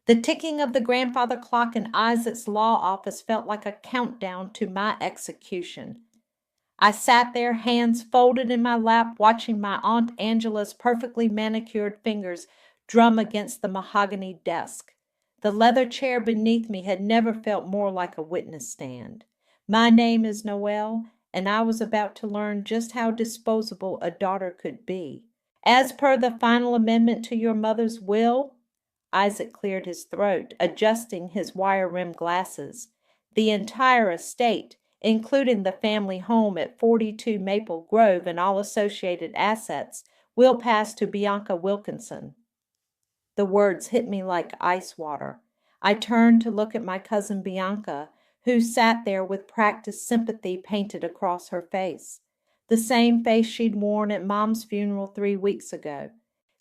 The ticking of the grandfather clock in Isaac's law office felt like a countdown to my execution. I sat there, hands folded in my lap, watching my Aunt Angela's perfectly manicured fingers drum against the mahogany desk. The leather chair beneath me had never felt more like a witness stand. My name is Noel, and I was about to learn just how disposable a daughter could be. As per the final amendment to your mother's will, Isaac cleared his throat, adjusting his wire-rimmed glasses. The entire estate, including the family home at 42 Maple Grove and all associated assets, will pass to Bianca Wilkinson. The words hit me like ice water. I turned to look at my cousin Bianca, who sat there with practiced sympathy painted across her face. The same face she'd worn at Mom's funeral 3 weeks ago.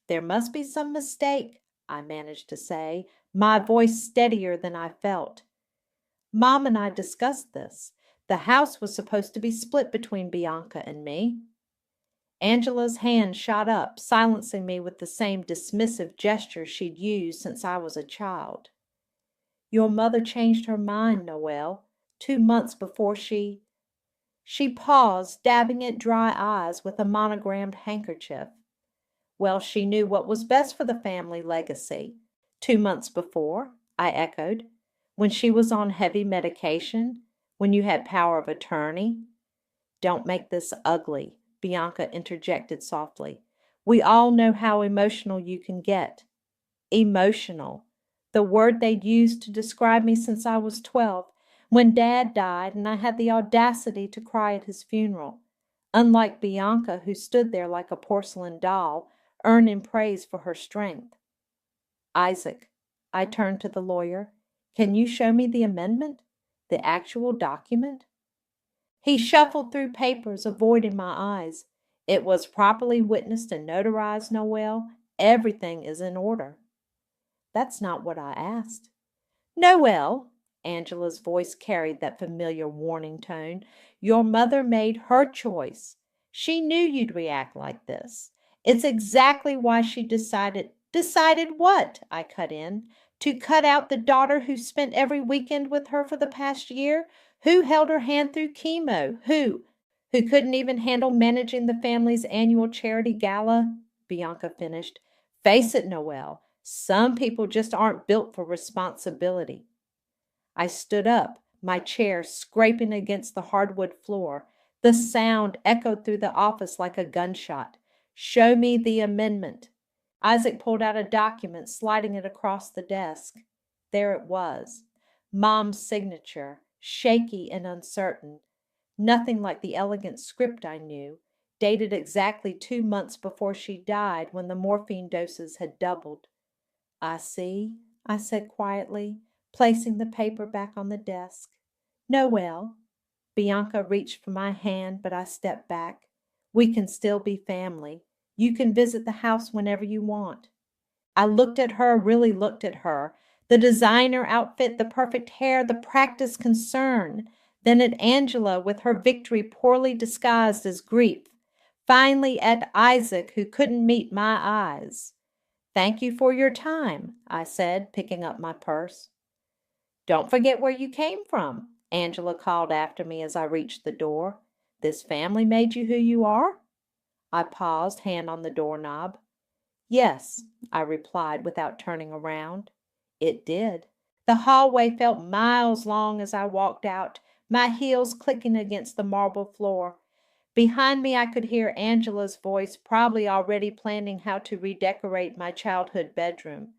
There must be some mistake, I managed to say, my voice steadier than I felt. Mom and I discussed this. The house was supposed to be split between Bianca and me. Angela's hand shot up, silencing me with the same dismissive gesture she'd used since I was a child. Your mother changed her mind, Noel, 2 months before she paused, dabbing at dry eyes with a monogrammed handkerchief. Well, she knew what was best for the family legacy. 2 months before, I echoed. When she was on heavy medication? When you had power of attorney? Don't make this ugly, Bianca interjected softly. We all know how emotional you can get. Emotional. The word they'd used to describe me since I was 12, when Dad died and I had the audacity to cry at his funeral. Unlike Bianca, who stood there like a porcelain doll, earning praise for her strength. Isaac, I turned to the lawyer, can you show me the amendment? The actual document? He shuffled through papers, avoiding my eyes. It was properly witnessed and notarized, Noel. Everything is in order. That's not what I asked. Noel, Angela's voice carried that familiar warning tone, your mother made her choice. She knew you'd react like this. It's exactly why she decided. Decided what? I cut in. To cut out the daughter who spent every weekend with her for the past year? Who held her hand through chemo? Who couldn't even handle managing the family's annual charity gala? Bianca finished. Face it, Noel. Some people just aren't built for responsibility. I stood up, my chair scraping against the hardwood floor. The sound echoed through the office like a gunshot. Show me the amendment. Isaac pulled out a document, sliding it across the desk. There it was. Mom's signature, shaky and uncertain. Nothing like the elegant script I knew, dated exactly 2 months before she died when the morphine doses had doubled. I see, I said quietly, placing the paper back on the desk. Noel. Bianca reached for my hand, but I stepped back. We can still be family. You can visit the house whenever you want. I looked at her, really looked at her. The designer outfit, the perfect hair, the practiced concern. Then at Angela with her victory poorly disguised as grief. Finally at Isaac, who couldn't meet my eyes. Thank you for your time, I said, picking up my purse. Don't forget where you came from, Angela called after me as I reached the door. This family made you who you are? I paused, hand on the doorknob. Yes, I replied without turning around. It did. The hallway felt miles long as I walked out, my heels clicking against the marble floor. Behind me I could hear Angela's voice, probably already planning how to redecorate my childhood bedroom.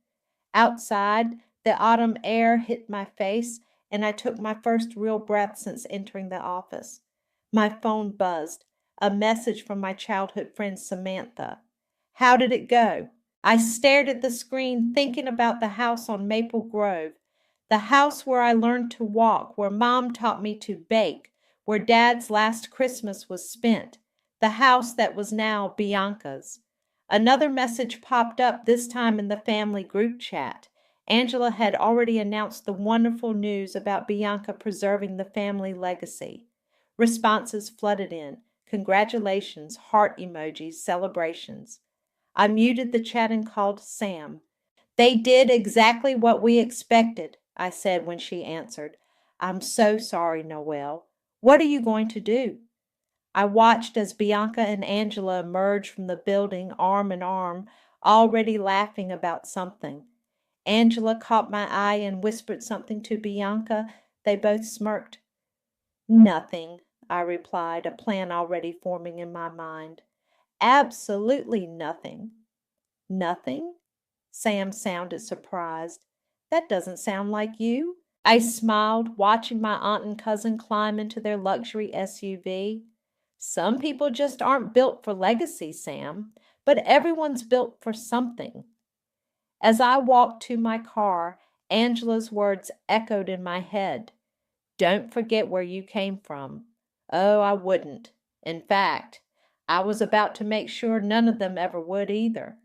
Outside, the autumn air hit my face, and I took my first real breath since entering the office. My phone buzzed. A message from my childhood friend Samantha. How did it go? I stared at the screen, thinking about the house on Maple Grove, the house where I learned to walk, where Mom taught me to bake, where Dad's last Christmas was spent, the house that was now Bianca's. Another message popped up, this time in the family group chat. Angela had already announced the wonderful news about Bianca preserving the family legacy. Responses flooded in. Congratulations, heart emojis, celebrations. I muted the chat and called Sam. They did exactly what we expected, I said when she answered. I'm so sorry, Noelle. What are you going to do? I watched as Bianca and Angela emerged from the building arm in arm, already laughing about something. Angela caught my eye and whispered something to Bianca. They both smirked. Nothing, I replied, a plan already forming in my mind. Absolutely nothing. Nothing? Sam sounded surprised. That doesn't sound like you. I smiled, watching my aunt and cousin climb into their luxury SUV. Some people just aren't built for legacy, Sam, but everyone's built for something. As I walked to my car, Angela's words echoed in my head. Don't forget where you came from. Oh, I wouldn't. In fact, I was about to make sure none of them ever would either.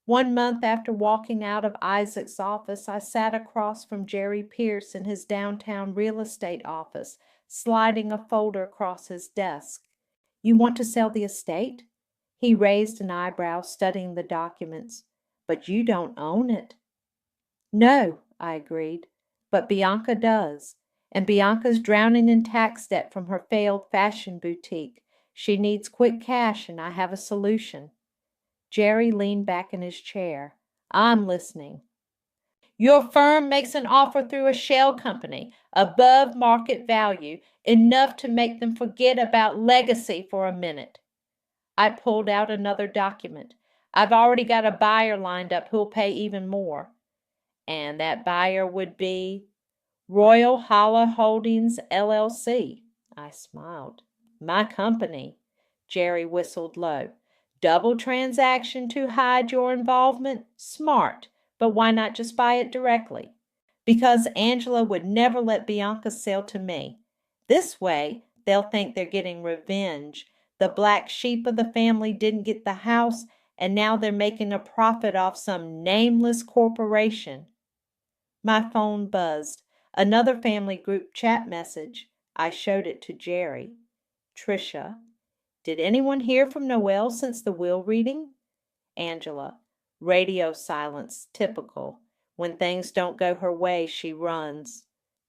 1 month after walking out of Isaac's office, I sat across from Jerry Pierce in his downtown real estate office, sliding a folder across his desk. You want to sell the estate? He raised an eyebrow, studying the documents. But you don't own it. No, I agreed, but Bianca does. And Bianca's drowning in tax debt from her failed fashion boutique. She needs quick cash, and I have a solution. Jerry leaned back in his chair. I'm listening. Your firm makes an offer through a shell company, above market value, enough to make them forget about legacy for a minute. I pulled out another document. I've already got a buyer lined up who'll pay even more. And that buyer would be Royal Hollow Holdings, LLC. I smiled. My company. Jerry whistled low. Double transaction to hide your involvement? Smart. But why not just buy it directly? Because Angela would never let Bianca sell to me. This way, they'll think they're getting revenge. The black sheep of the family didn't get the house, and now they're making a profit off some nameless corporation. My phone buzzed. Another family group chat message. I showed it to Jerry. Tricia. Did anyone hear from Noelle since the will reading? Angela. Radio silence, typical. When things don't go her way, she runs.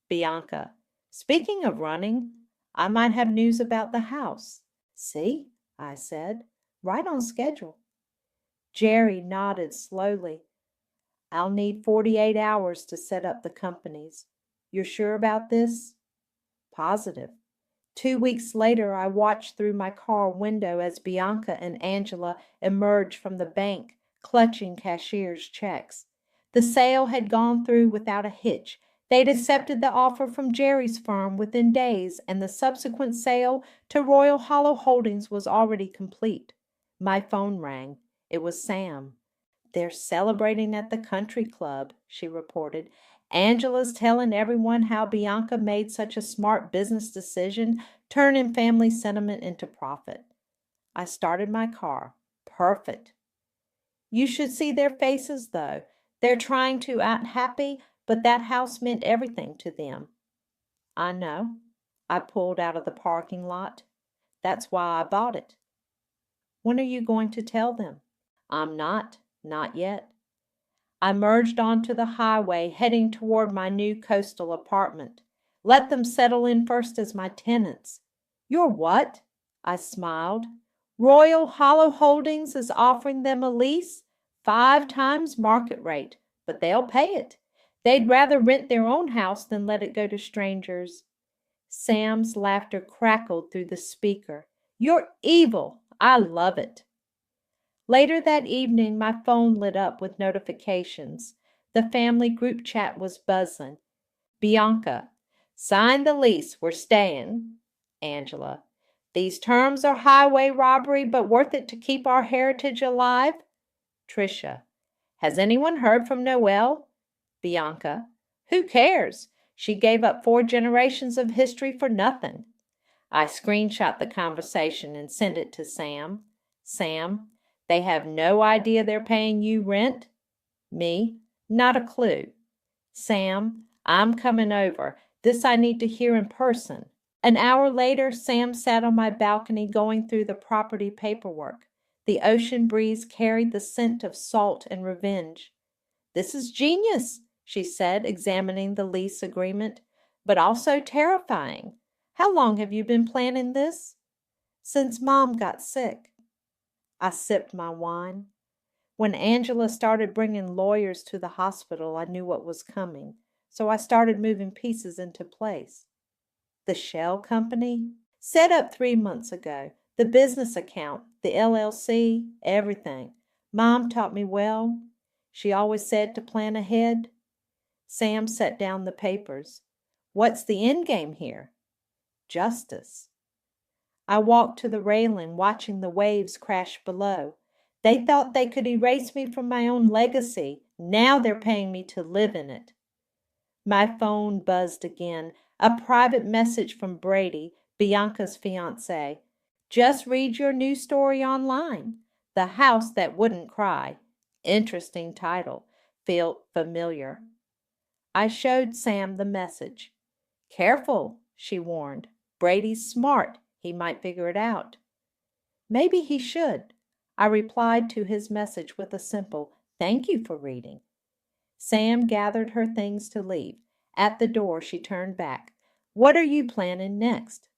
Bianca. Speaking of running, I might have news about the house. See, I said. Right on schedule. Jerry nodded slowly. I'll need 48 hours to set up the companies. You're sure about this? Positive. 2 weeks later, I watched through my car window as Bianca and Angela emerged from the bank, clutching cashier's checks. The sale had gone through without a hitch. They'd accepted the offer from Jerry's firm within days, and the subsequent sale to Royal Hollow Holdings was already complete. My phone rang. It was Sam. They're celebrating at the country club, she reported. Angela's telling everyone how Bianca made such a smart business decision, turning family sentiment into profit. I started my car. Perfect. You should see their faces, though. They're trying to act happy, but that house meant everything to them. I know. I pulled out of the parking lot. That's why I bought it. When are you going to tell them? I'm not yet. I merged onto the highway, heading toward my new coastal apartment. Let them settle in first as my tenants. You're what? I smiled. Royal Hollow Holdings is offering them a lease, 5 times market rate, but they'll pay it. They'd rather rent their own house than let it go to strangers. Sam's laughter crackled through the speaker. You're evil. I love it. Later that evening, my phone lit up with notifications. The family group chat was buzzing. Bianca. Sign the lease. We're staying. Angela. These terms are highway robbery, but worth it to keep our heritage alive. Tricia. Has anyone heard from Noelle? Bianca. Who cares? She gave up 4 generations of history for nothing. I screenshot the conversation and sent it to Sam. Sam. They have no idea they're paying you rent? Me? Not a clue. Sam, I'm coming over. This I need to hear in person. An hour later, Sam sat on my balcony going through the property paperwork. The ocean breeze carried the scent of salt and revenge. This is genius, she said, examining the lease agreement, but also terrifying. How long have you been planning this? Since Mom got sick. I sipped my wine. When Angela started bringing lawyers to the hospital, I knew what was coming, so I started moving pieces into place. The shell company? Set up 3 months ago. The business account, the LLC, everything. Mom taught me well. She always said to plan ahead. Sam set down the papers. What's the end game here? Justice. I walked to the railing, watching the waves crash below. They thought they could erase me from my own legacy. Now they're paying me to live in it. My phone buzzed again. A private message from Brady, Bianca's fiancé. Just read your new story online. The House That Wouldn't Cry. Interesting title. Felt familiar. I showed Sam the message. Careful, she warned. Brady's smart. He might figure it out. Maybe he should. I replied to his message with a simple, "Thank you for reading." Sam gathered her things to leave. At the door, she turned back. What are you planning next?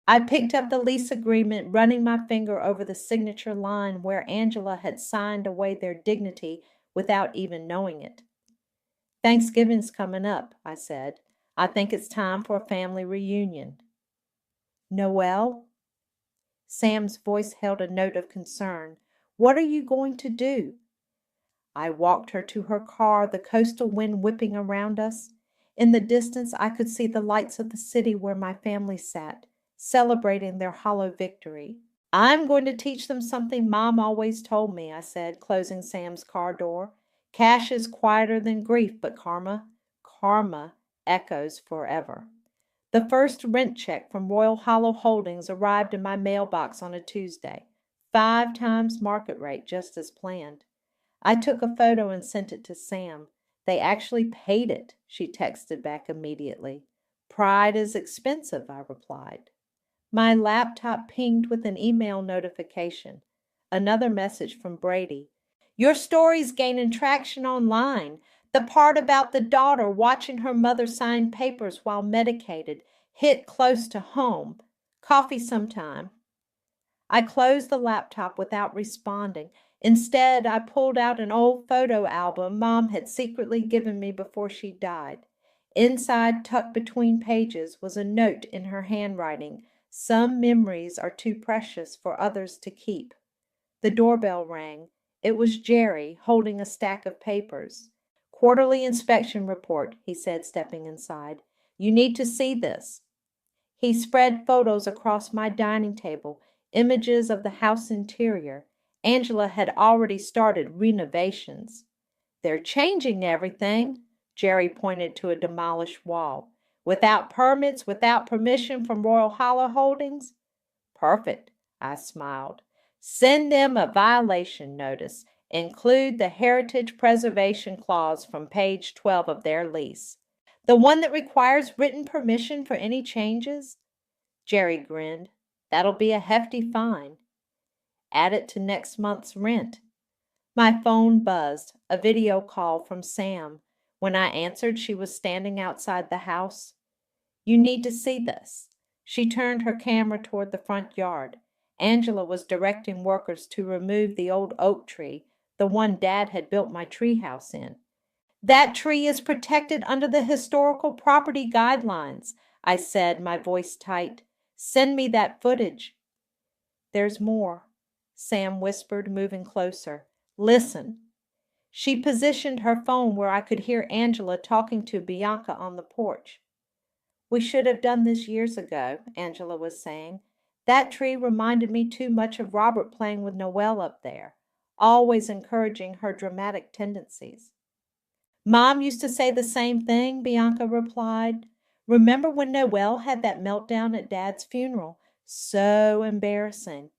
I picked up the lease agreement, running my finger over the signature line where Angela had signed away their dignity without even knowing it. Thanksgiving's coming up, I said. I think it's time for a family reunion. Noelle? Sam's voice held a note of concern. What are you going to do? I walked her to her car, the coastal wind whipping around us. In the distance, I could see the lights of the city where my family sat, celebrating their hollow victory. I'm going to teach them something Mom always told me, I said, closing Sam's car door. Cash is quieter than grief, but karma echoes forever. The first rent check from Royal Hollow Holdings arrived in my mailbox on a Tuesday, 5 times market rate, just as planned. I took a photo and sent it to Sam. They actually paid it, she texted back immediately. Pride is expensive, I replied. My laptop pinged with an email notification. Another message from Brady. Your story's gaining traction online. The part about the daughter watching her mother sign papers while medicated hit close to home. Coffee sometime. I closed the laptop without responding. Instead, I pulled out an old photo album Mom had secretly given me before she died. Inside, tucked between pages, was a note in her handwriting. Some memories are too precious for others to keep. The doorbell rang. It was Jerry, holding a stack of papers. Quarterly inspection report, he said, stepping inside. You need to see this. He spread photos across my dining table, images of the house interior. Angela had already started renovations. They're changing everything, Jerry pointed to a demolished wall. Without permits, without permission from Royal Hollow Holdings? Perfect, I smiled. Send them a violation notice. Include the Heritage Preservation Clause from page 12 of their lease. The one that requires written permission for any changes? Jerry grinned. That'll be a hefty fine. Add it to next month's rent. My phone buzzed, a video call from Sam. When I answered, she was standing outside the house. You need to see this. She turned her camera toward the front yard. Angela was directing workers to remove the old oak tree, the one Dad had built my treehouse in. That tree is protected under the historical property guidelines, I said, my voice tight. Send me that footage. There's more, Sam whispered, moving closer. Listen. She positioned her phone where I could hear Angela talking to Bianca on the porch. We should have done this years ago, Angela was saying. That tree reminded me too much of Robert playing with Noelle up there, always encouraging her dramatic tendencies. Mom used to say the same thing, Bianca replied. Remember when Noelle had that meltdown at Dad's funeral? So embarrassing.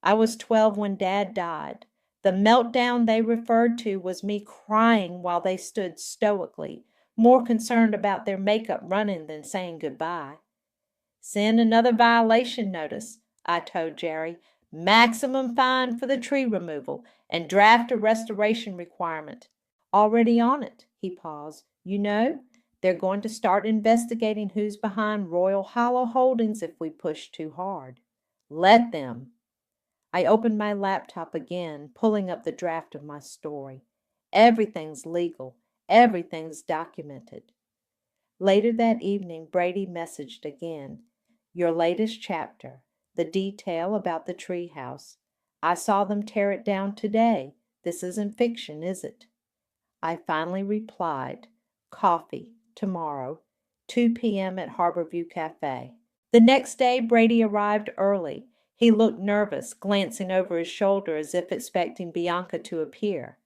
I was 12 when Dad died. The meltdown they referred to was me crying while they stood stoically, more concerned about their makeup running than saying goodbye. Send another violation notice, I told Jerry. Maximum fine for the tree removal, and draft a restoration requirement. Already on it, he paused. You know, they're going to start investigating who's behind Royal Hollow Holdings if we push too hard. Let them. I opened my laptop again, pulling up the draft of my story. Everything's legal. Everything's documented. Later that evening, Brady messaged again. Your latest chapter. The detail about the treehouse. I saw them tear it down today. This isn't fiction, is it? I finally replied, coffee, tomorrow, 2 p.m. at Harborview Cafe. The next day, Brady arrived early. He looked nervous, glancing over his shoulder as if expecting Bianca to appear.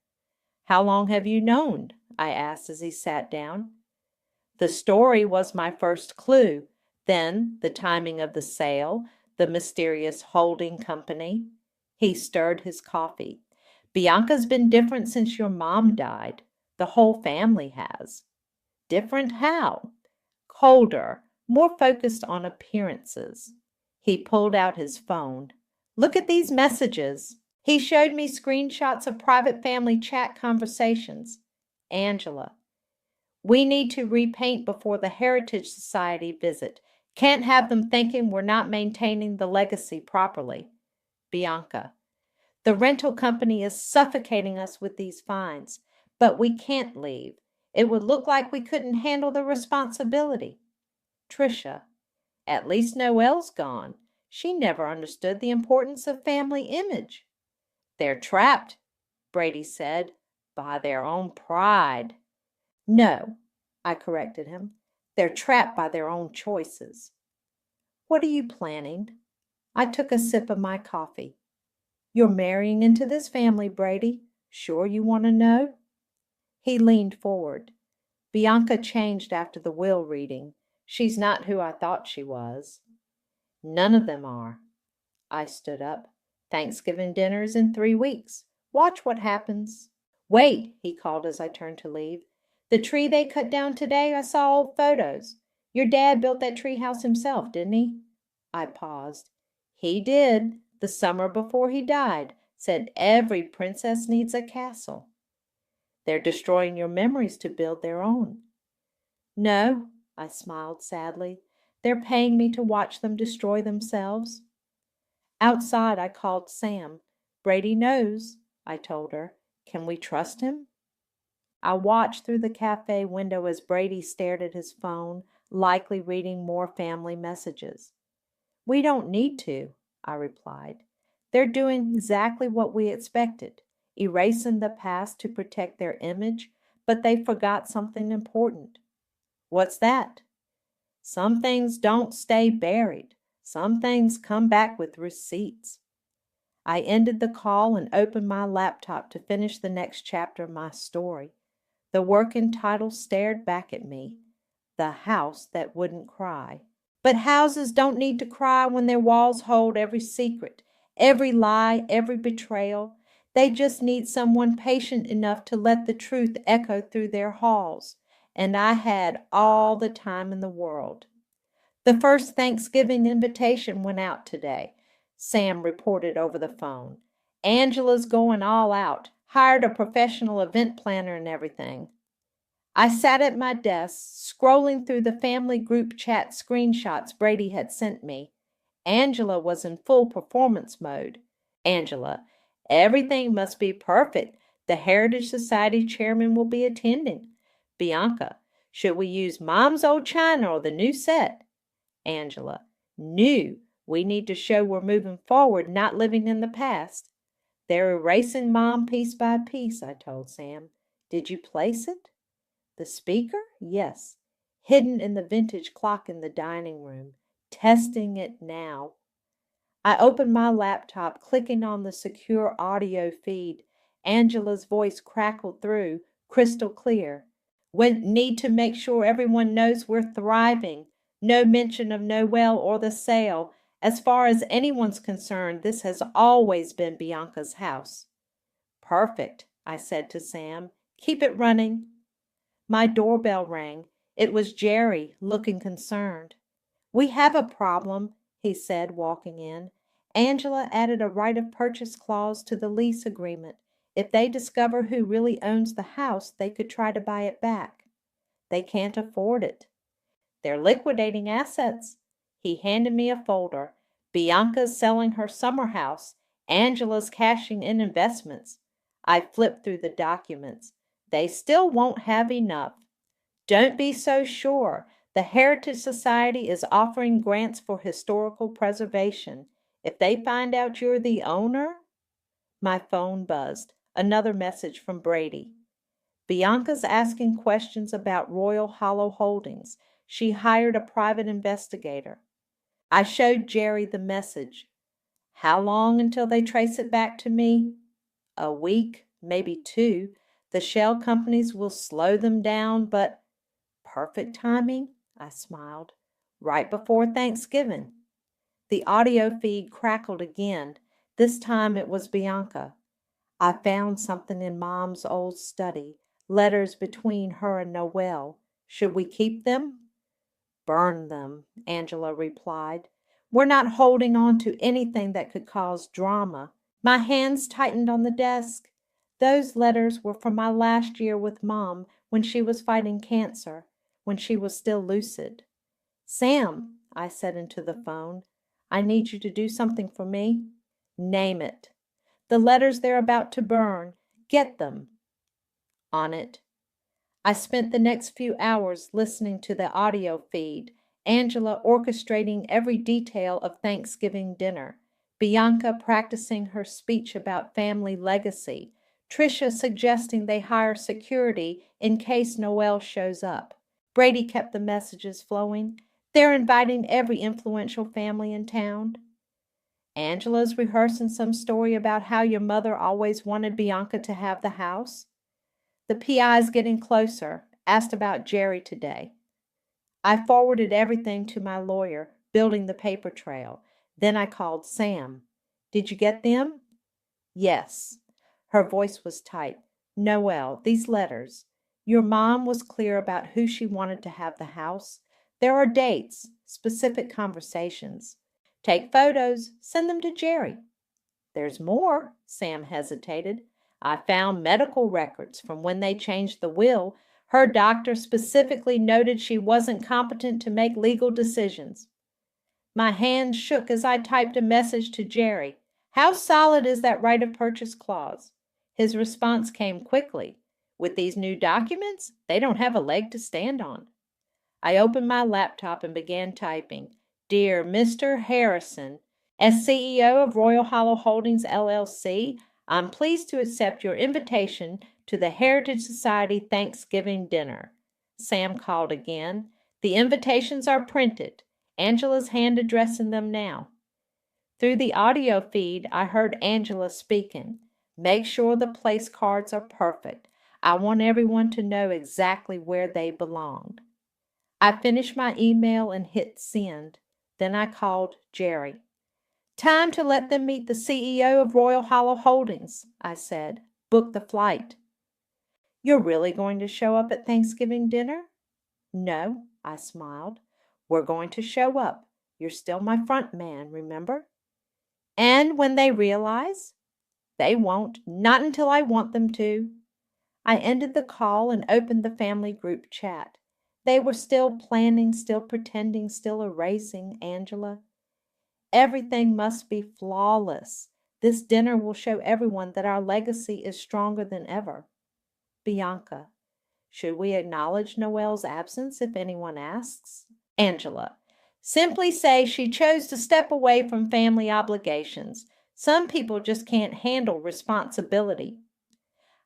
How long have you known? I asked as he sat down. The story was my first clue. Then the timing of the sale, the mysterious holding company. He stirred his coffee. Bianca's been different since your mom died. The whole family has. Different how? Colder, more focused on appearances. He pulled out his phone. Look at these messages. He showed me screenshots of private family chat conversations. Angela. We need to repaint before the Heritage Society visit. Can't have them thinking we're not maintaining the legacy properly. Bianca. The rental company is suffocating us with these fines, but we can't leave. It would look like we couldn't handle the responsibility. Tricia. At least Noelle's gone. She never understood the importance of family image. They're trapped, Brady said, by their own pride. No, I corrected him. They're trapped by their own choices. What are you planning? I took a sip of my coffee. You're marrying into this family, Brady. Sure you want to know? He leaned forward. Bianca changed after the will reading. She's not who I thought she was. None of them are. I stood up. Thanksgiving dinner's in 3 weeks. Watch what happens. Wait, he called as I turned to leave. The tree they cut down today, I saw old photos. Your dad built that tree house himself, didn't he? I paused. He did, the summer before he died. Said every princess needs a castle. They're destroying your memories to build their own. No, I smiled sadly. They're paying me to watch them destroy themselves. Outside, I called Sam. Brady knows, I told her. Can we trust him? I watched through the cafe window as Brady stared at his phone, likely reading more family messages. We don't need to, I replied. They're doing exactly what we expected, erasing the past to protect their image, but they forgot something important. What's that? Some things don't stay buried. Some things come back with receipts. I ended the call and opened my laptop to finish the next chapter of my story. The working title stared back at me, The House That Wouldn't Cry. But houses don't need to cry when their walls hold every secret, every lie, every betrayal. They just need someone patient enough to let the truth echo through their halls. And I had all the time in the world. The first Thanksgiving invitation went out today, Sam reported over the phone. Angela's going all out, hired a professional event planner and everything. I sat at my desk, scrolling through the family group chat screenshots Brady had sent me. Angela was in full performance mode. Angela, everything must be perfect. The Heritage Society chairman will be attending. Bianca, should we use Mom's old china or the new set? Angela, new. We need to show we're moving forward, not living in the past. They're erasing Mom piece by piece, I told Sam. Did you place it? The speaker? Yes. Hidden in the vintage clock in the dining room. Testing it now. I opened my laptop, clicking on the secure audio feed. Angela's voice crackled through, crystal clear. We need to make sure everyone knows we're thriving. No mention of Noelle or the sale. As far as anyone's concerned, this has always been Bianca's house. Perfect, I said to Sam. Keep it running. My doorbell rang. It was Jerry, looking concerned. We have a problem, he said, walking in. Angela added a right of purchase clause to the lease agreement. If they discover who really owns the house, they could try to buy it back. They can't afford it. They're liquidating assets. He handed me a folder. Bianca's selling her summer house. Angela's cashing in investments. I flipped through the documents. They still won't have enough. Don't be so sure. The Heritage Society is offering grants for historical preservation. If they find out you're the owner... My phone buzzed. Another message from Brady. Bianca's asking questions about Royal Hollow Holdings. She hired a private investigator. I showed Jerry the message. How long until they trace it back to me? A week, maybe 2. The shell companies will slow them down, but... Perfect timing, I smiled. Right before Thanksgiving. The audio feed crackled again. This time it was Bianca. I found something in Mom's old study, letters between her and Noel. Should we keep them? Burn them, Angela replied. We're not holding on to anything that could cause drama. My hands tightened on the desk. Those letters were from my last year with Mom when she was fighting cancer, when she was still lucid. Sam, I said into the phone, I need you to do something for me. Name it. The letters they're about to burn. Get them. On it. I spent the next few hours listening to the audio feed, Angela orchestrating every detail of Thanksgiving dinner, Bianca practicing her speech about family legacy, Tricia suggesting they hire security in case Noel shows up. Brady kept the messages flowing. They're inviting every influential family in town. Angela's rehearsing some story about how your mother always wanted Bianca to have the house. The PI's getting closer. Asked about Jerry today. I forwarded everything to my lawyer, building the paper trail. Then I called Sam. Did you get them? Yes. Her voice was tight. Noel, these letters. Your mom was clear about who she wanted to have the house. There are dates, specific conversations. Take photos, send them to Jerry. There's more, Sam hesitated. I found medical records from when they changed the will. Her doctor specifically noted she wasn't competent to make legal decisions. My hands shook as I typed a message to Jerry. How solid is that right of purchase clause? His response came quickly. With these new documents, they don't have a leg to stand on. I opened my laptop and began typing. Dear Mr. Harrison, as CEO of Royal Hollow Holdings, LLC, I'm pleased to accept your invitation to the Heritage Society Thanksgiving dinner. Sam called again. The invitations are printed. Angela's hand addressing them now. Through the audio feed, I heard Angela speaking. Make sure the place cards are perfect. I want everyone to know exactly where they belong. I finished my email and hit send. Then I called Jerry. Time to let them meet the CEO of Royal Hollow Holdings, I said. Book the flight. You're really going to show up at Thanksgiving dinner? No, I smiled. We're going to show up. You're still my front man, remember? And when they realize? They won't, not until I want them to. I ended the call and opened the family group chat. They were still planning, still pretending, still erasing, Angela. Everything must be flawless. This dinner will show everyone that our legacy is stronger than ever. Bianca, should we acknowledge Noel's absence if anyone asks? Angela, simply say she chose to step away from family obligations. Some people just can't handle responsibility.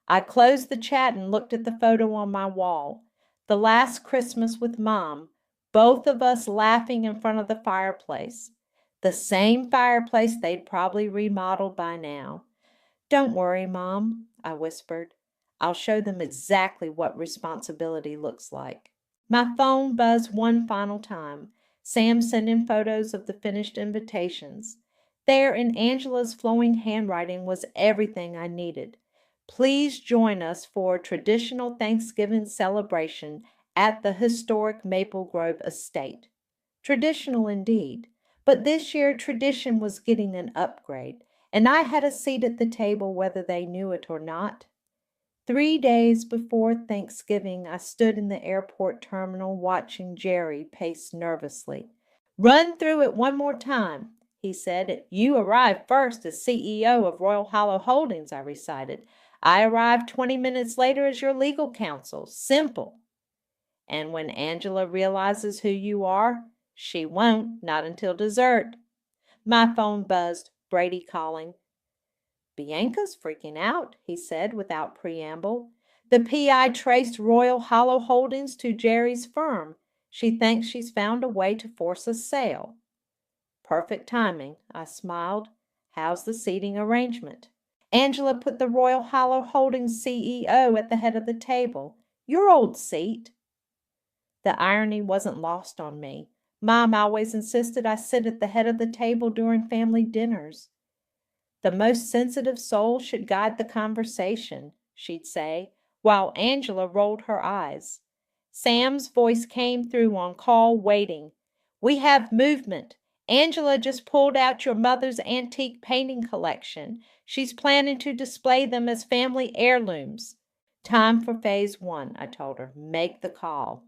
I closed the chat and looked at the photo on my wall. The last Christmas with Mom, both of us laughing in front of the fireplace. The same fireplace they'd probably remodeled by now. Don't worry, Mom, I whispered. I'll show them exactly what responsibility looks like. My phone buzzed one final time. Sam sent in photos of the finished invitations. There in Angela's flowing handwriting was everything I needed. Please join us for a traditional Thanksgiving celebration at the historic Maple Grove estate. Traditional indeed, but this year tradition was getting an upgrade. and I had a seat at the table whether they knew it or not. 3 days before Thanksgiving, I stood in the airport terminal watching Jerry pace nervously. "Run through it one more time," he said. "You arrived first as CEO of Royal Hollow Holdings," I recited. "I arrived 20 minutes later as your legal counsel. Simple." "And when Angela realizes who you are?" "She won't, not until dessert." My phone buzzed. Brady calling. "Bianca's freaking out," he said without preamble. "The PI traced Royal Hollow Holdings to Jerry's firm. She thinks she's found a way to force a sale." "Perfect timing," I smiled. "How's the seating arrangement?" "Angela put the Royal Hollow Holdings CEO at the head of the table. Your old seat." The irony wasn't lost on me. Mom always insisted I sit at the head of the table during family dinners. "The most sensitive soul should guide the conversation," she'd say, while Angela rolled her eyes. Sam's voice came through on call waiting. "We have movement. Angela just pulled out your mother's antique painting collection. She's planning to display them as family heirlooms." "Time for phase one," I told her. "Make the call."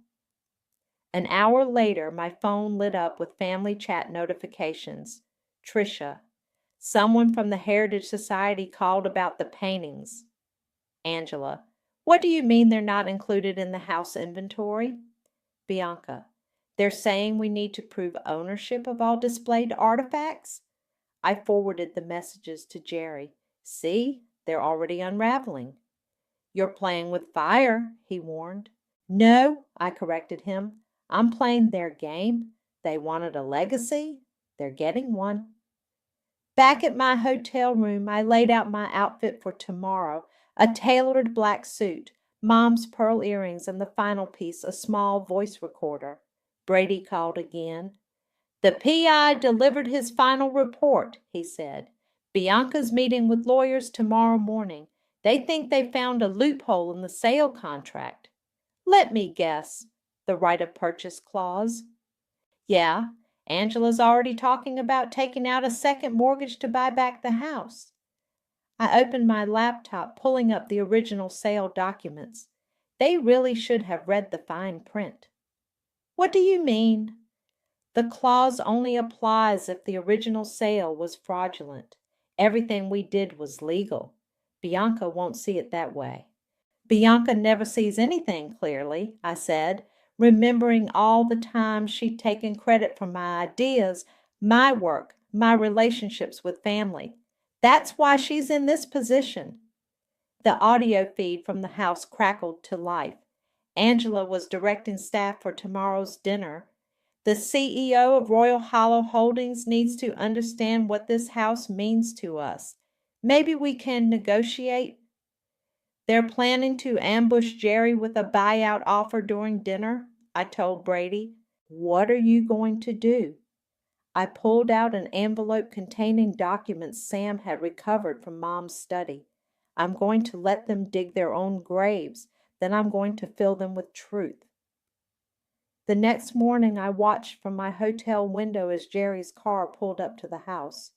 An hour later, my phone lit up with family chat notifications. Tricia. "Someone from the Heritage Society called about the paintings." Angela. "What do you mean they're not included in the house inventory?" Bianca. "They're saying we need to prove ownership of all displayed artifacts?" I forwarded the messages to Jerry. "See, they're already unraveling." "You're playing with fire," he warned. "No," I corrected him. "I'm playing their game. They wanted a legacy. They're getting one." Back at my hotel room, I laid out my outfit for tomorrow, a tailored black suit, Mom's pearl earrings, and the final piece, a small voice recorder. Brady called again. "The PI delivered his final report," he said. "Bianca's meeting with lawyers tomorrow morning. They think they found a loophole in the sale contract." "Let me guess. The right of purchase clause?" "Yeah. Angela's already talking about taking out a second mortgage to buy back the house." I opened my laptop, pulling up the original sale documents. They really should have read the fine print. "What do you mean?" "The clause only applies if the original sale was fraudulent. Everything we did was legal. Bianca won't see it that way." "Bianca never sees anything clearly," I said, remembering all the times she'd taken credit for my ideas, my work, my relationships with family. "That's why she's in this position." The audio feed from the house crackled to life. Angela was directing staff for tomorrow's dinner. "The CEO of Royal Hollow Holdings needs to understand what this house means to us. Maybe we can negotiate." "They're planning to ambush Jerry with a buyout offer during dinner," I told Brady. "What are you going to do?" I pulled out an envelope containing documents Sam had recovered from Mom's study. "I'm going to let them dig their own graves. Then I'm going to fill them with truth." The next morning I watched from my hotel window as Jerry's car pulled up to the house.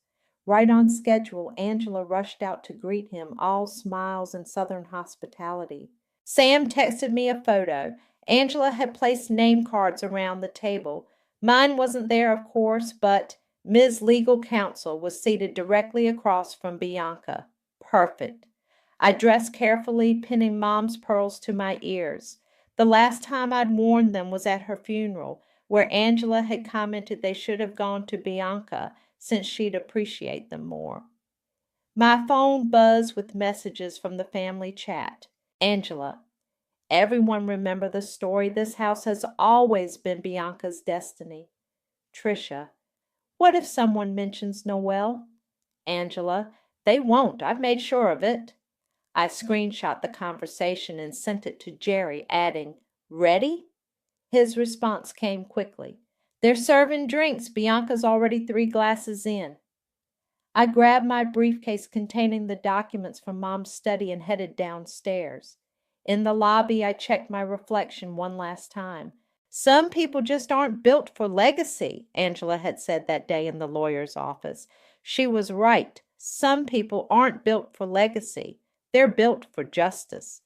Right on schedule, Angela rushed out to greet him, all smiles and Southern hospitality. Sam texted me a photo. Angela had placed name cards around the table. Mine wasn't there, of course, but Ms. Legal Counsel was seated directly across from Bianca. Perfect. I dressed carefully, pinning Mom's pearls to my ears. The last time I'd worn them was at her funeral, where Angela had commented they should have gone to Bianca, since she'd appreciate them more. My phone buzzed with messages from the family chat. Angela. "Everyone remember the story. This house has always been Bianca's destiny." Tricia. "What if someone mentions Noelle?" Angela. "They won't. I've made sure of it." I screenshot the conversation and sent it to Jerry, adding, "Ready?" His response came quickly. "They're serving drinks. Bianca's already 3 glasses in." I grabbed my briefcase containing the documents from Mom's study and headed downstairs. In the lobby, I checked my reflection one last time. "Some people just aren't built for legacy," Angela had said that day in the lawyer's office. She was right. Some people aren't built for legacy. They're built for justice.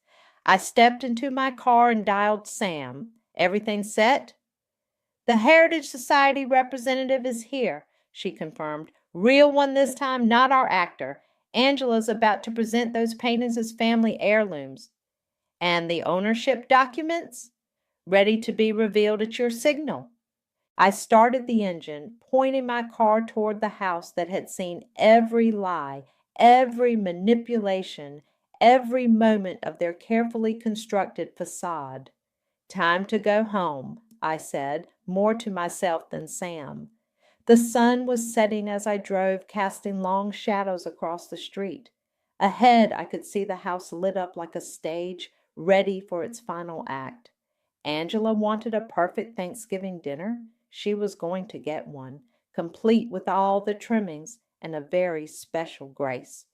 I stepped into my car and dialed Sam. Everything set? The Heritage Society representative is here, she confirmed. Real one this time, not our actor. Angela's about to present those paintings as family heirlooms. And the ownership documents? Ready to be revealed at your signal. I started the engine, pointing my car toward the house that had seen every lie, every manipulation, every moment of their carefully constructed facade. Time to go home, I said, more to myself than Sam. The sun was setting as I drove, casting long shadows across the street. Ahead, I could see the house lit up like a stage, ready for its final act. Angela wanted a perfect Thanksgiving dinner. She was going to get one, complete with all the trimmings and a very special grace.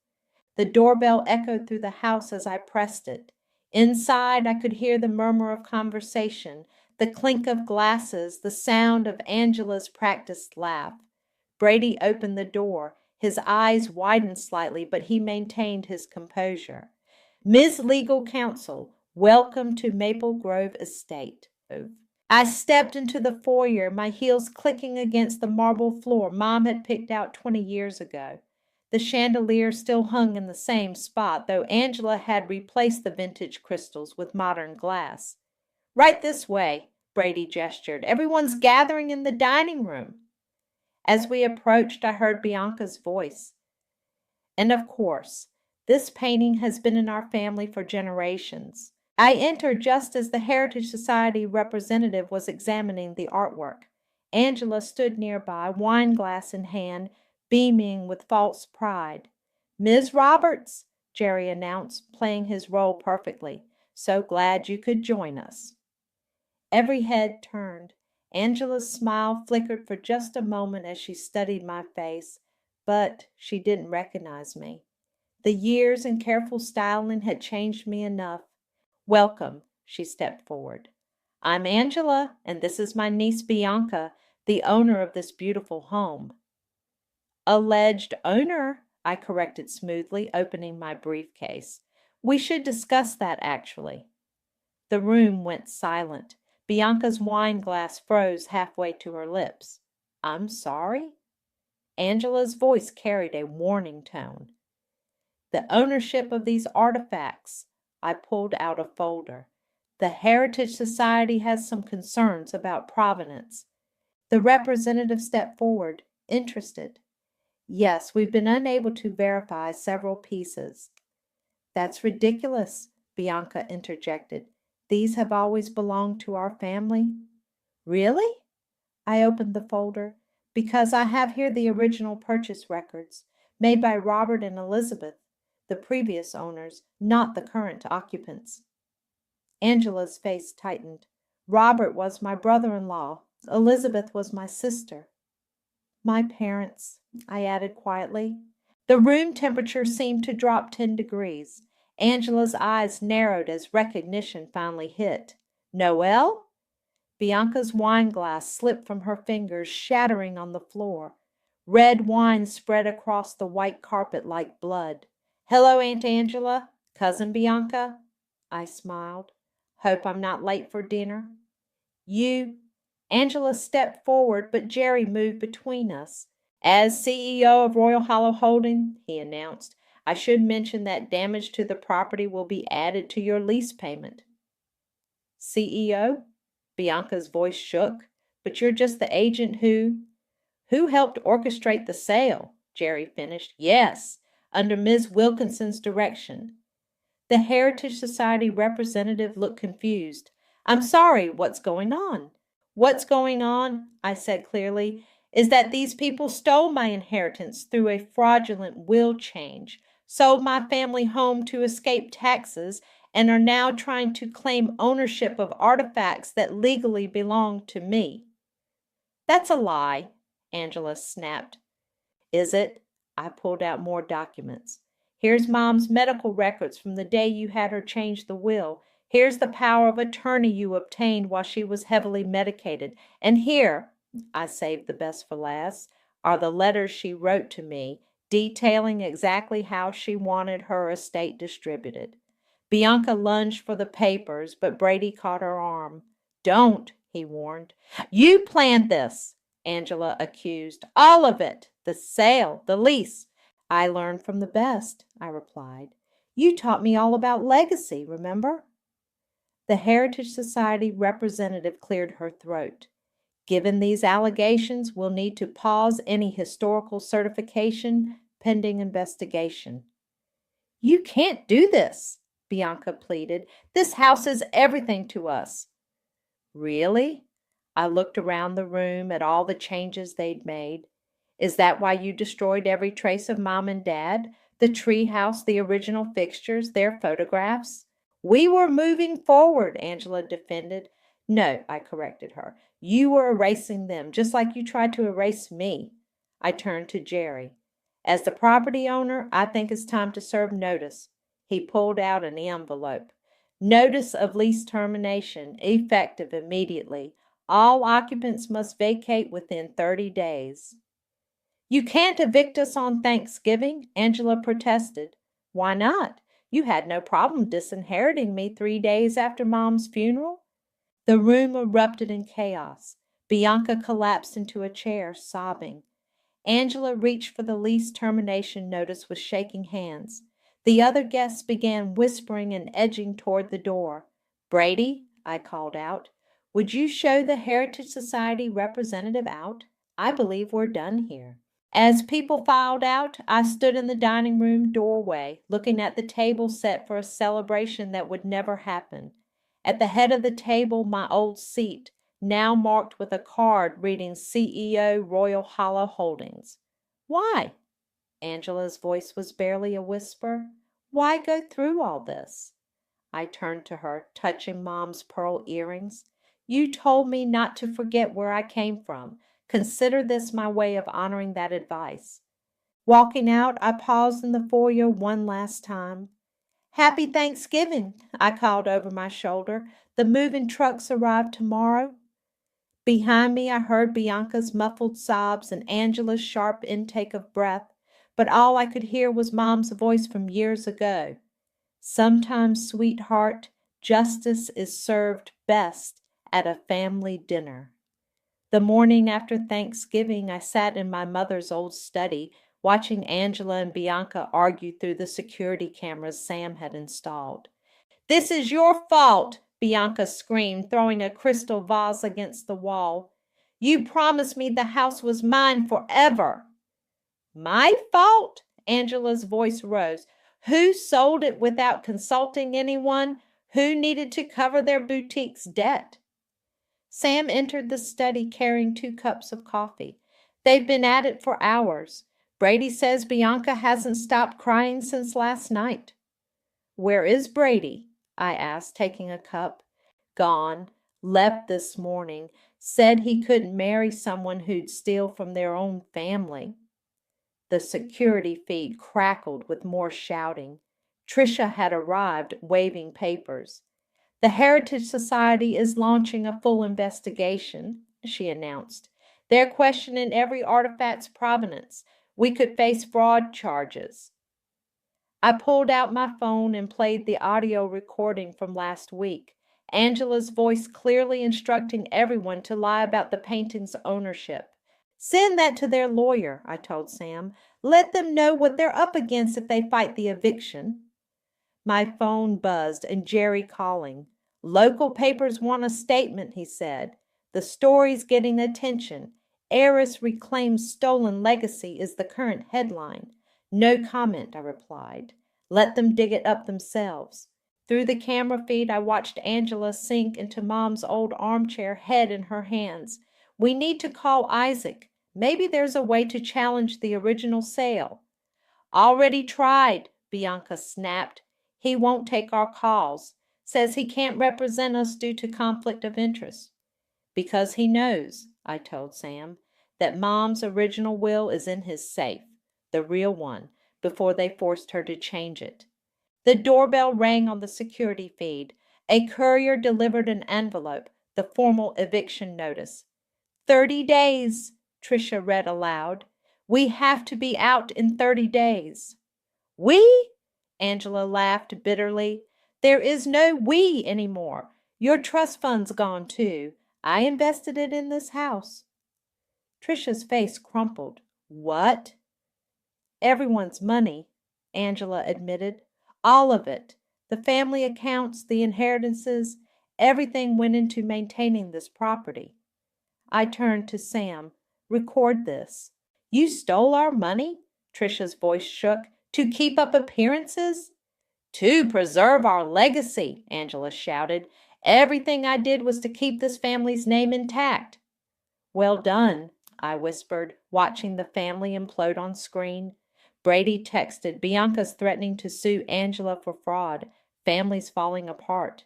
The doorbell echoed through the house as I pressed it. Inside, I could hear the murmur of conversation, the clink of glasses, the sound of Angela's practiced laugh. Brady opened the door. His eyes widened slightly, but he maintained his composure. Ms. Legal Counsel, welcome to Maple Grove Estate. I stepped into the foyer, my heels clicking against the marble floor Mom had picked out 20 years ago. The chandelier still hung in the same spot, though Angela had replaced the vintage crystals with modern glass. Right this way, Brady gestured. Everyone's gathering in the dining room. As we approached, I heard Bianca's voice. And of course, this painting has been in our family for generations. I entered just as the Heritage Society representative was examining the artwork. Angela stood nearby, wine glass in hand, beaming with false pride. Ms. Roberts, Jerry announced, playing his role perfectly. So glad you could join us. Every head turned. Angela's smile flickered for just a moment as she studied my face, but she didn't recognize me. The years and careful styling had changed me enough. Welcome, she stepped forward. I'm Angela, and this is my niece Bianca, the owner of this beautiful home. Alleged owner, I corrected smoothly, opening my briefcase. We should discuss that, actually. The room went silent. Bianca's wine glass froze halfway to her lips. I'm sorry? Angela's voice carried a warning tone. The ownership of these artifacts. I pulled out a folder. The Heritage Society has some concerns about provenance. The representative stepped forward, interested. Yes, we've been unable to verify several pieces. That's ridiculous, Bianca interjected. These have always belonged to our family. Really? I opened the folder. Because I have here the original purchase records, made by Robert and Elizabeth, the previous owners, not the current occupants. Angela's face tightened. Robert was my brother-in-law. Elizabeth was my sister. My parents, I added quietly. The room temperature seemed to drop 10 degrees. Angela's eyes narrowed as recognition finally hit. Noel? Bianca's wine glass slipped from her fingers, shattering on the floor. Red wine spread across the white carpet like blood. Hello, Aunt Angela. Cousin Bianca? I smiled. Hope I'm not late for dinner. Angela stepped forward, but Jerry moved between us. As CEO of Royal Hollow Holding, he announced, I should mention that damage to the property will be added to your lease payment. CEO? Bianca's voice shook. But you're just the agent who helped orchestrate the sale, Jerry finished. Yes, under Ms. Wilkinson's direction. The Heritage Society representative looked confused. I'm sorry, what's going on? What's going on, I said clearly, is that these people stole my inheritance through a fraudulent will change, sold my family home to escape taxes, and are now trying to claim ownership of artifacts that legally belong to me. That's a lie, Angela snapped. Is it? I pulled out more documents. Here's Mom's medical records from the day you had her change the will. Here's the power of attorney you obtained while she was heavily medicated. And here, I saved the best for last, are the letters she wrote to me, detailing exactly how she wanted her estate distributed. Bianca lunged for the papers, but Brady caught her arm. "Don't," he warned. "You planned this," Angela accused. "All of it. The sale, the lease." "I learned from the best," I replied. "You taught me all about legacy, remember?" The Heritage Society representative cleared her throat. "Given these allegations, we'll need to pause any historical certification pending investigation." "You can't do this," Bianca pleaded. "This house is everything to us." "Really?" I looked around the room at all the changes they'd made. "Is that why you destroyed every trace of Mom and Dad? The tree house, the original fixtures, their photographs?" "We were moving forward," Angela defended. "No," I corrected her. "You were erasing them, just like you tried to erase me." I turned to Jerry. "As the property owner, I think it's time to serve notice." He pulled out an envelope. "Notice of lease termination, effective immediately. All occupants must vacate within 30 days. "You can't evict us on Thanksgiving," Angela protested. "Why not? You had no problem disinheriting me 3 days after Mom's funeral." The room erupted in chaos. Bianca collapsed into a chair, sobbing. Angela reached for the lease termination notice with shaking hands. The other guests began whispering and edging toward the door. "Brady," I called out, "would you show the Heritage Society representative out? I believe we're done here." As people filed out, I stood in the dining room doorway, looking at the table set for a celebration that would never happen. At the head of the table, my old seat, now marked with a card reading CEO Royal Hollow Holdings. "Why?" Angela's voice was barely a whisper. "Why go through all this?" I turned to her, touching Mom's pearl earrings. "You told me not to forget where I came from. Consider this my way of honoring that advice." Walking out, I paused in the foyer one last time. "Happy Thanksgiving," I called over my shoulder. "The moving trucks arrive tomorrow." Behind me, I heard Bianca's muffled sobs and Angela's sharp intake of breath, but all I could hear was Mom's voice from years ago. "Sometimes, sweetheart, justice is served best at a family dinner." The morning after Thanksgiving, I sat in my mother's old study, watching Angela and Bianca argue through the security cameras Sam had installed. "This is your fault," Bianca screamed, throwing a crystal vase against the wall. "You promised me the house was mine forever." "My fault?" Angela's voice rose. "Who sold it without consulting anyone? Who needed to cover their boutique's debt?" Sam entered the study carrying 2 cups of coffee. "They've been at it for hours. Brady says Bianca hasn't stopped crying since last night." "Where is Brady?" I asked, taking a cup. "Gone. Left this morning. Said he couldn't marry someone who'd steal from their own family." The security feed crackled with more shouting. Tricia had arrived, waving papers. "The Heritage Society is launching a full investigation," she announced. "They're questioning every artifact's provenance. We could face fraud charges." I pulled out my phone and played the audio recording from last week. Angela's voice clearly instructing everyone to lie about the painting's ownership. "Send that to their lawyer," I told Sam. "Let them know what they're up against if they fight the eviction." My phone buzzed and Jerry calling. "Local papers want a statement," he said. "The story's getting attention. 'Heiress reclaims stolen legacy' is the current headline." "No comment," I replied. "Let them dig it up themselves." Through the camera feed, I watched Angela sink into Mom's old armchair, head in her hands. "We need to call Isaac. Maybe there's a way to challenge the original sale." "Already tried," Bianca snapped. "He won't take our calls. Says he can't represent us due to conflict of interest." "Because he knows," I told Sam, "that Mom's original will is in his safe, the real one, before they forced her to change it." The doorbell rang on the security feed. A courier delivered an envelope, the formal eviction notice. "30 days," Tricia read aloud. We have to be out in 30 days. We? Angela laughed bitterly. There is no we anymore. Your trust fund's gone too. I invested it in this house. Trisha's face crumpled. What? Everyone's money, Angela admitted. All of it. The family accounts, the inheritances, everything went into maintaining this property. I turned to Sam. Record this. You stole our money? Trisha's voice shook. To keep up appearances? To preserve our legacy, Angela shouted. Everything I did was to keep this family's name intact. Well done, I whispered, watching the family implode on screen. Brady texted, Bianca's threatening to sue Angela for fraud. Family's falling apart.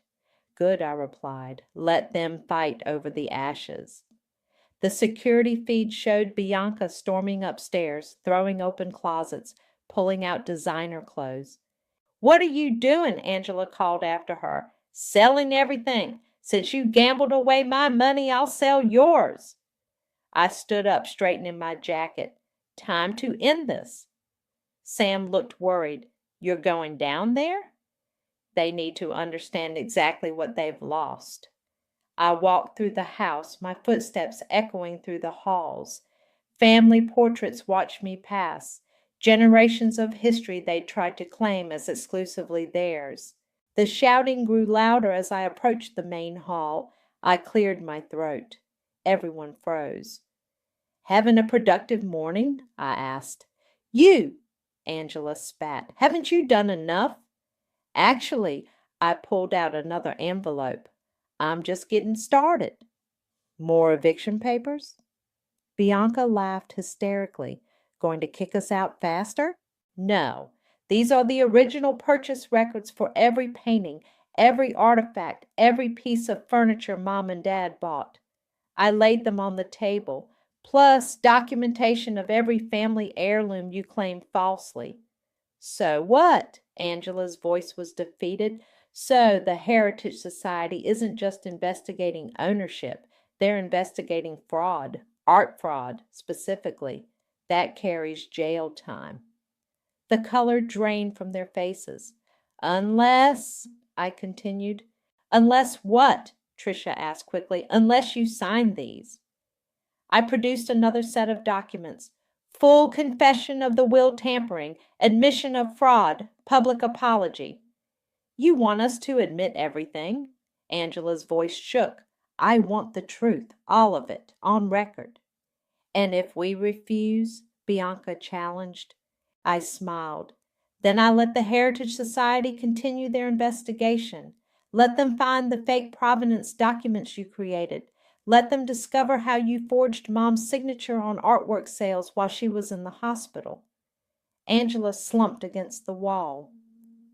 Good, I replied. Let them fight over the ashes. The security feed showed Bianca storming upstairs, throwing open closets, pulling out designer clothes. What are you doing? Angela called after her. Selling everything. Since you gambled away my money, I'll sell yours. I stood up, straightening my jacket. Time to end this. Sam looked worried. You're going down there? They need to understand exactly what they've lost. I walked through the house, my footsteps echoing through the halls. Family portraits watched me pass, generations of history they'd tried to claim as exclusively theirs. The shouting grew louder as I approached the main hall. I cleared my throat. Everyone froze. Having a productive morning? I asked. You, Angela spat. Haven't you done enough? Actually, I pulled out another envelope. I'm just getting started. More eviction papers? Bianca laughed hysterically. Going to kick us out faster? No. These are the original purchase records for every painting, every artifact, every piece of furniture Mom and Dad bought. I laid them on the table, plus documentation of every family heirloom you claimed falsely. So what? Angela's voice was defeated. So the Heritage Society isn't just investigating ownership, they're investigating fraud, art fraud specifically. That carries jail time. The color drained from their faces. Unless, I continued. Unless what? Tricia asked quickly. Unless you signed these. I produced another set of documents. Full confession of the will tampering, admission of fraud, public apology. You want us to admit everything? Angela's voice shook. I want the truth, all of it, on record. And if we refuse? Bianca challenged. I smiled. Then I let the Heritage Society continue their investigation. Let them find the fake provenance documents you created. Let them discover how you forged Mom's signature on artwork sales while she was in the hospital. Angela slumped against the wall.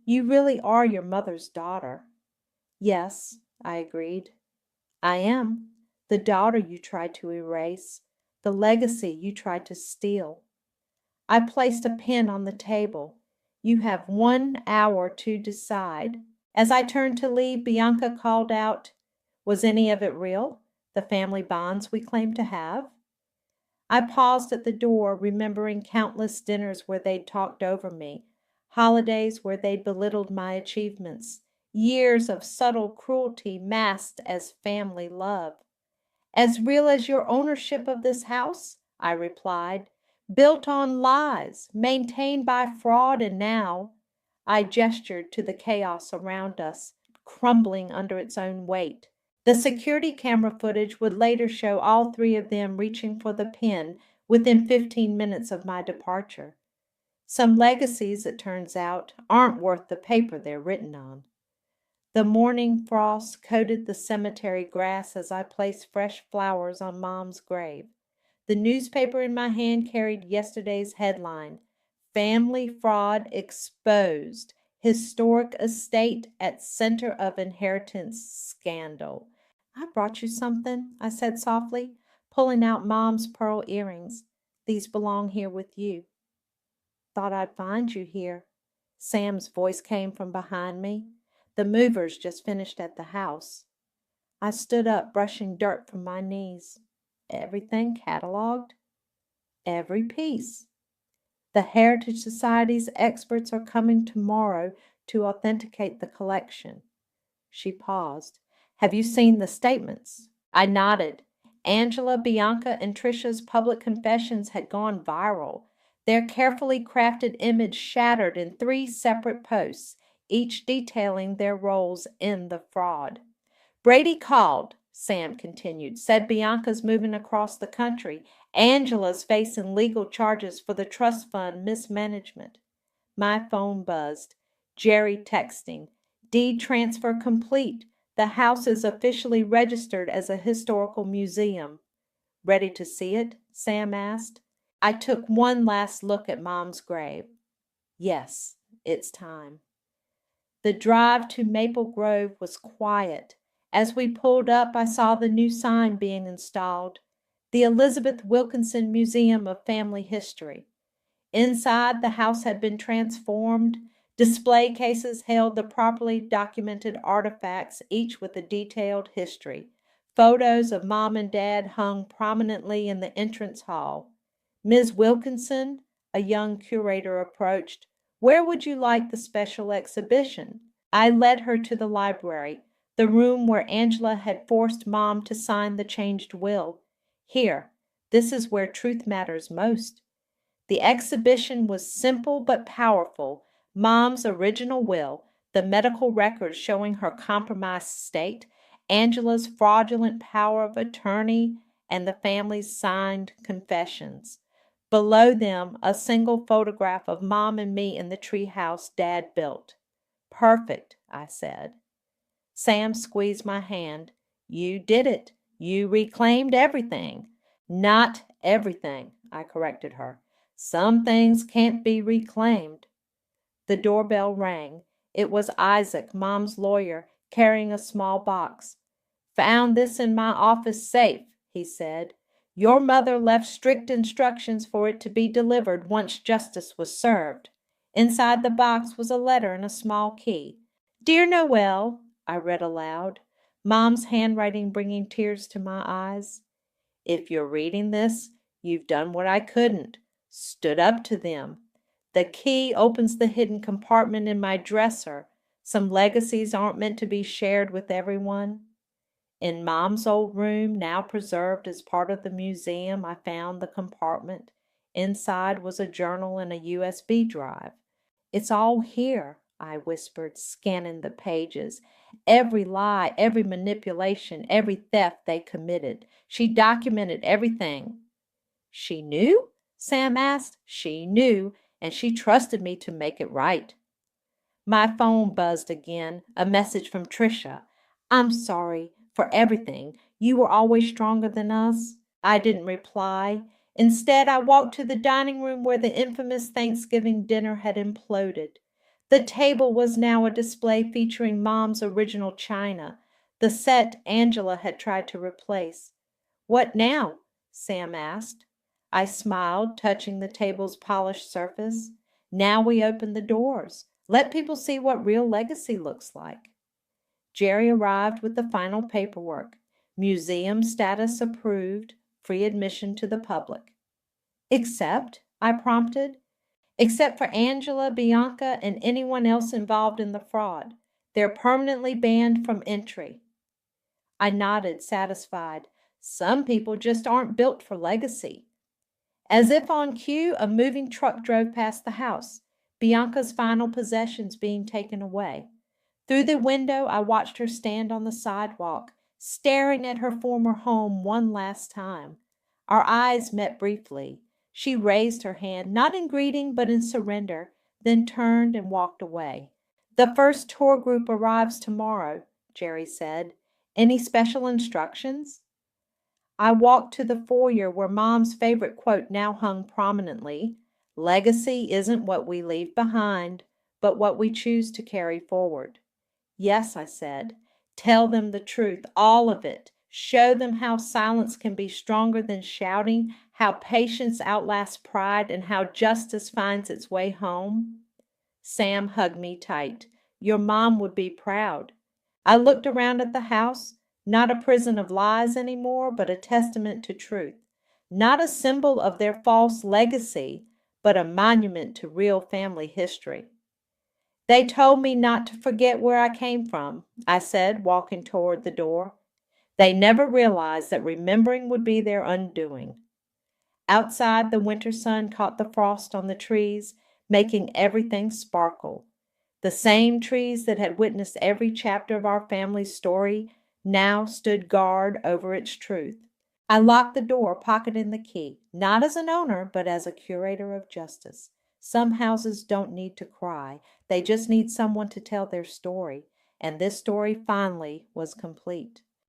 You really are your mother's daughter. Yes, I agreed. I am. The daughter you tried to erase. The legacy you tried to steal. I placed a pen on the table. You have 1 hour to decide. As I turned to leave, Bianca called out, Was any of it real? The family bonds we claim to have? I paused at the door, remembering countless dinners where they'd talked over me, holidays where they'd belittled my achievements, years of subtle cruelty masked as family love. As real as your ownership of this house, I replied, built on lies, maintained by fraud, and now, I gestured to the chaos around us, crumbling under its own weight. The security camera footage would later show all three of them reaching for the pen within 15 minutes of my departure. Some legacies, it turns out, aren't worth the paper they're written on. The morning frost coated the cemetery grass as I placed fresh flowers on Mom's grave. The newspaper in my hand carried yesterday's headline, Family Fraud Exposed, Historic Estate at Center of Inheritance Scandal. I brought you something, I said softly, pulling out Mom's pearl earrings. These belong here with you. Thought I'd find you here. Sam's voice came from behind me. The movers just finished at the house. I stood up, brushing dirt from my knees. Everything catalogued? Every piece. The Heritage Society's experts are coming tomorrow to authenticate the collection. She paused. Have you seen the statements? I nodded. Angela, Bianca, and Trisha's public confessions had gone viral. Their carefully crafted image shattered in 3 separate posts, each detailing their roles in the fraud. Brady called, Sam continued, said Bianca's moving across the country. Angela's facing legal charges for the trust fund mismanagement. My phone buzzed. Jerry texting. Deed transfer complete. The house is officially registered as a historical museum. Ready to see it? Sam asked. I took one last look at Mom's grave. Yes, it's time. The drive to Maple Grove was quiet. As we pulled up, I saw the new sign being installed, the Elizabeth Wilkinson Museum of Family History. Inside, the house had been transformed. Display cases held the properly documented artifacts, each with a detailed history. Photos of Mom and Dad hung prominently in the entrance hall. Ms. Wilkinson, a young curator approached. Where would you like the special exhibition? I led her to the library, the room where Angela had forced Mom to sign the changed will. Here, this is where truth matters most. The exhibition was simple but powerful. Mom's original will, the medical records showing her compromised state, Angela's fraudulent power of attorney, and the family's signed confessions. Below them, a single photograph of Mom and me in the treehouse Dad built. Perfect, I said. Sam squeezed my hand. You did it. You reclaimed everything. Not everything, I corrected her. Some things can't be reclaimed. The doorbell rang. It was Isaac, Mom's lawyer, carrying a small box. Found this in my office safe, he said. Your mother left strict instructions for it to be delivered once justice was served. Inside the box was a letter and a small key. Dear Noelle, I read aloud, Mom's handwriting bringing tears to my eyes. If you're reading this, you've done what I couldn't. Stood up to them. The key opens the hidden compartment in my dresser. Some legacies aren't meant to be shared with everyone. In Mom's old room, now preserved as part of the museum, I found the compartment. Inside was a journal and a USB drive. It's all here, I whispered, scanning the pages. Every lie, every manipulation, every theft they committed. She documented everything. She knew? Sam asked. She knew, and she trusted me to make it right. My phone buzzed again, a message from Trisha. I'm sorry for everything. You were always stronger than us. I didn't reply. Instead, I walked to the dining room where the infamous Thanksgiving dinner had imploded. The table was now a display featuring Mom's original china, the set Angela had tried to replace. What now? Sam asked. I smiled, touching the table's polished surface. Now we open the doors. Let people see what real legacy looks like. Jerry arrived with the final paperwork. Museum status approved, free admission to the public. Except, I prompted, except for Angela, Bianca, and anyone else involved in the fraud. They're permanently banned from entry. I nodded, satisfied. Some people just aren't built for legacy. As if on cue, a moving truck drove past the house, Bianca's final possessions being taken away. Through the window, I watched her stand on the sidewalk, staring at her former home one last time. Our eyes met briefly. She raised her hand, not in greeting, but in surrender, then turned and walked away. The first tour group arrives tomorrow, Jerry said. Any special instructions? I walked to the foyer where Mom's favorite quote now hung prominently. Legacy isn't what we leave behind, but what we choose to carry forward. Yes, I said. Tell them the truth, all of it. Show them how silence can be stronger than shouting, how patience outlasts pride, and how justice finds its way home. Sam hugged me tight. Your mom would be proud. I looked around at the house, not a prison of lies anymore, but a testament to truth. not a symbol of their false legacy, but a monument to real family history. They told me not to forget where I came from, I said, walking toward the door. They never realized that remembering would be their undoing. Outside, the winter sun caught the frost on the trees, making everything sparkle. The same trees that had witnessed every chapter of our family's story now stood guard over its truth. I locked the door, pocketing the key, not as an owner, but as a curator of justice. Some houses don't need to cry, they just need someone to tell their story, and this story finally was complete.